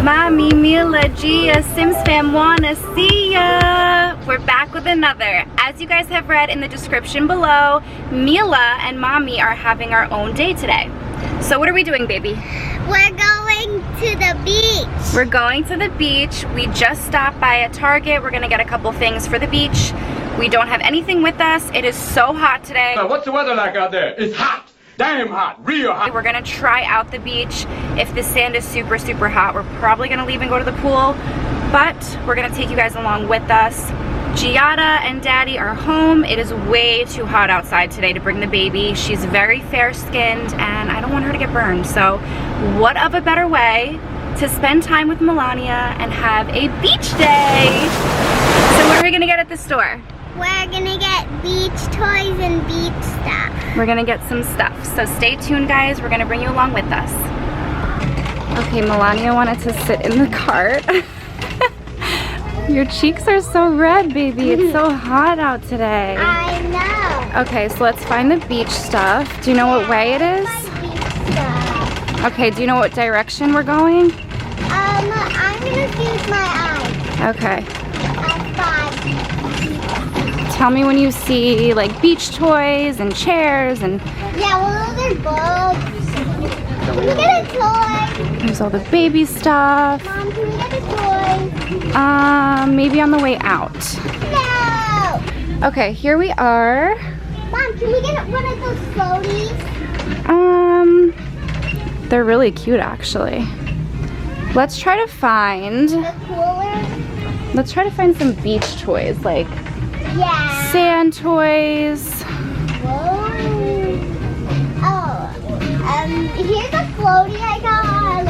Mommy, Mila, Gia, Sims fam wanna see ya. We're back with another. As you guys have read in the description below, Mila and Mommy are having our own day today. So what are we doing, baby? We're going to the beach. We're going to the beach. We just stopped by a Target. We're gonna get a couple things for the beach. We don't have anything with us. It is so hot today. What's the weather like out there? It's hot. Damn hot. Real hot. We're gonna try out the beach. If the sand is super, super hot, we're probably gonna leave and go to the pool. But we're gonna take you guys along with us. Giada and Daddy are home. It is way too hot outside today to bring the baby. She's very fair-skinned and I don't want her to get burned. So what of a better way to spend time with Melania and have a beach day? So what are we gonna get at the store? We're gonna get beach toys and beach stuff. We're gonna get some stuff. So stay tuned, guys. We're gonna bring you along with us. Okay, Melania wanted to sit in the cart. Your cheeks are so red, baby. It's so hot out today. I know. Okay, so let's find the beach stuff. Do you know what way it is? Beach stuff. Okay, do you know what direction we're going? I'm gonna use my eyes. Okay. Five. Tell me when you see like beach toys and chairs and... Yeah, well, those are bugs. Can we get a toy? There's all the baby stuff. Mom, can we get a toy? Maybe on the way out. No! Okay, here we are. Mom, can we get one of those floaties? They're really cute actually. Let's try to find... The cooler? Let's try to find some beach toys, like Yeah. sand toys. Whoa. Oh, here's a floaty I got.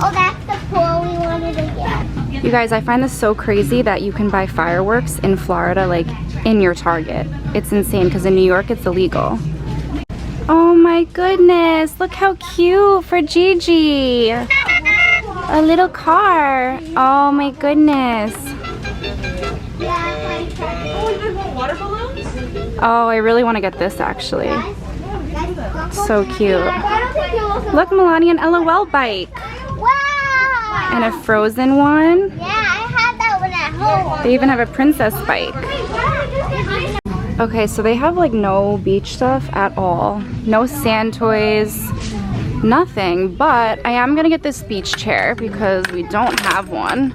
Oh, that's the pool we wanted to get. You guys, I find this so crazy that you can buy fireworks in Florida, like in your Target. It's insane because in New York it's illegal. Oh my goodness, look how cute for Gigi. A little car. Oh my goodness. Water balloons? Oh, I really want to get this actually. So cute. Look, Melania, an L.O.L bike. Wow! And a Frozen one. Yeah, I had that one at home. They even have a princess bike. Okay, so they have like no beach stuff at all. No sand toys, nothing. But I am gonna get this beach chair because we don't have one.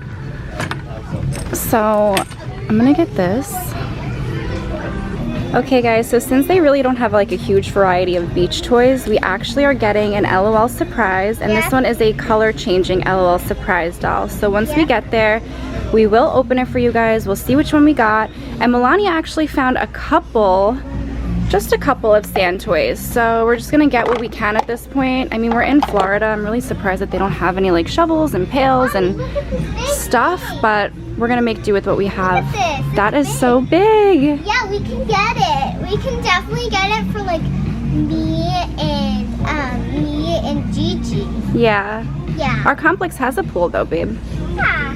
So I'm gonna get this. Okay guys, so since they really don't have like a huge variety of beach toys, we actually are getting an L.O.L surprise, and this one is a color changing L.O.L surprise doll. So once we get there, we will open it for you guys. We'll see which one we got. And Melania actually found a couple, just a couple of sand toys. So we're just gonna get what we can at this point. I mean, we're in Florida. I'm really surprised that they don't have any like shovels and pails and stuff, but we're gonna make do with what we have. That is so big. Yeah, we can get it. We can definitely get it for like me and Gigi. Yeah. Yeah. Our complex has a pool though, babe. Yeah.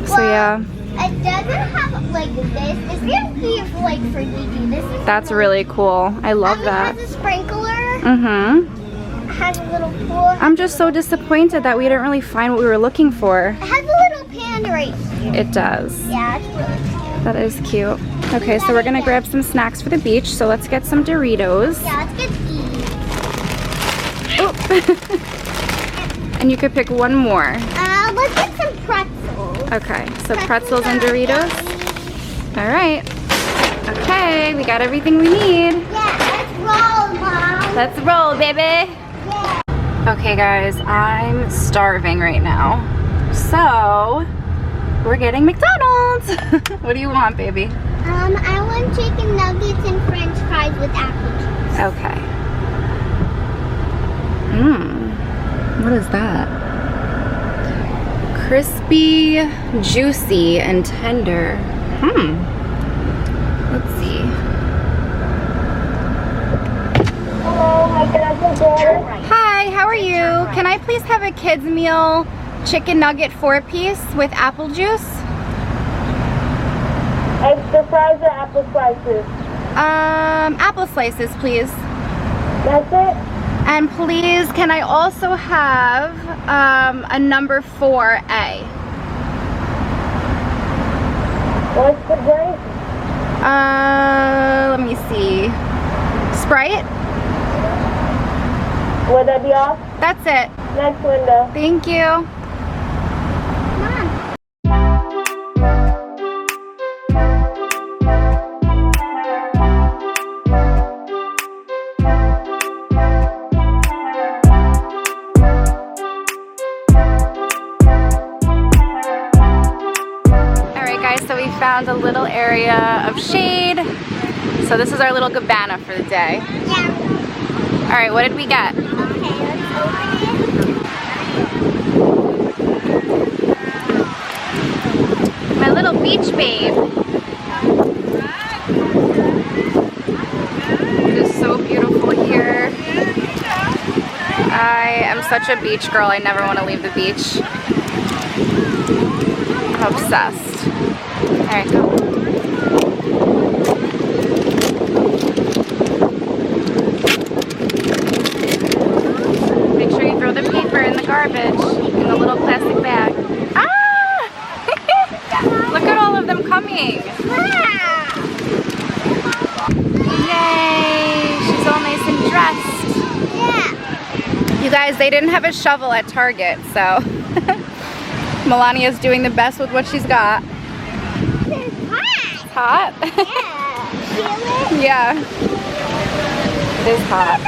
So yeah. It doesn't have like this. It's gonna be like for Gigi. This is That's really cool. I love that. It has a sprinkler. Mm-hmm. It has a little pool. I'm just so disappointed that we didn't really find what we were looking for. It has a little panda right here. It does. Yeah, it's really cute. That is cute. Okay, so we're gonna grab some snacks for the beach. So let's get some Doritos. Yeah, let's get these. Oh. And you could pick one more. Let's get some pretzels. Okay, so pretzels and Doritos. All right. Okay, we got everything we need. Yeah, let's roll, Mom. Let's roll, baby. Yeah. Okay, guys, I'm starving right now. So, we're getting McDonald's. What do you want, baby? I want chicken nuggets and french fries with apple juice. Okay. What is that? Crispy, juicy, and tender. Let's see. Hello, how can I help you? Hi, how are you? Can I please have a kids meal chicken nugget 4-piece with apple juice? Extra fries or apple slices? Apple slices, please. That's it? And please, can I also have a number 4A? What's the drink? Let me see. Sprite? Would that be all? That's it. Next window. Thank you. So we found a little area of shade. So this is our little cabana for the day. Yeah. All right, what did we get? Okay, let's open it. My little beach babe. It is so beautiful here. I am such a beach girl. I never want to leave the beach. I'm obsessed. Alright, go. Make sure you throw the paper in the garbage in the little plastic bag. Ah! Look at all of them coming. Yay! She's all nice and dressed. Yeah. You guys, they didn't have a shovel at Target, so Melania's doing the best with what she's got. Hot? Yeah. Yeah. It is hot.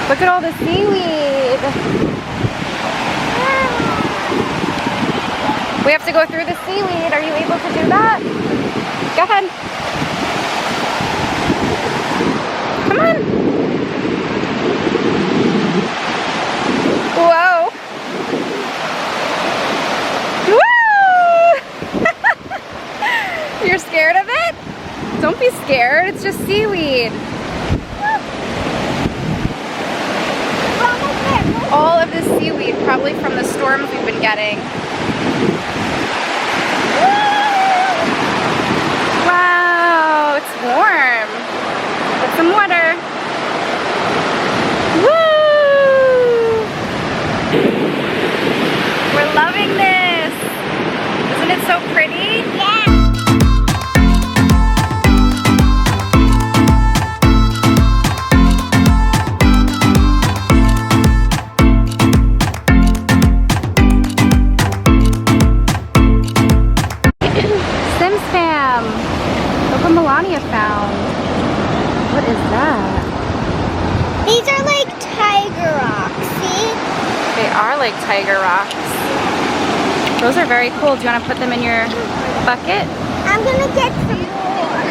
Look at all the seaweed. We have to go through the seaweed. Are you able to do that? Go ahead. Come on. Whoa. You're scared of it? Don't be scared, it's just seaweed. All of this seaweed, probably from the storms we've been getting. Wow, it's warm. Put some water. Woo! We're loving this. Isn't it so pretty? Yeah. Melania found. What is that? These are like tiger rocks, see? They are like tiger rocks. Those are very cool. Do you want to put them in your bucket? I'm gonna get some more.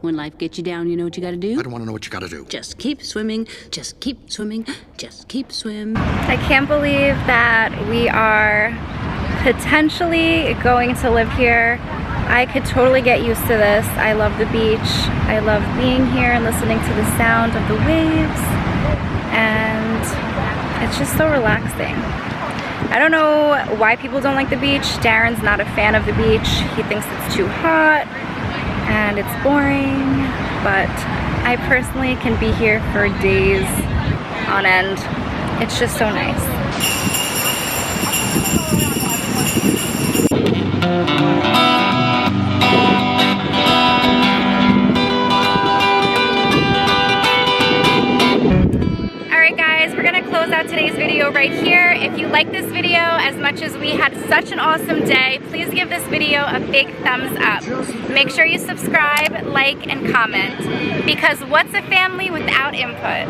When life gets you down, you know what you gotta do? I don't want to know what you got to do. Just keep swimming, just keep swimming, just keep swimming. I can't believe that we are potentially going to live here. I could totally get used to this. I love the beach. I love being here and listening to the sound of the waves. And it's just so relaxing. I don't know why people don't like the beach. Darren's not a fan of the beach. He thinks it's too hot and it's boring. But I personally can be here for days on end. It's just so nice. Close out today's video right here. If you like this video as much as we had such an awesome day, please give this video a big thumbs up. Make sure you subscribe, like, and comment, because what's a family without input?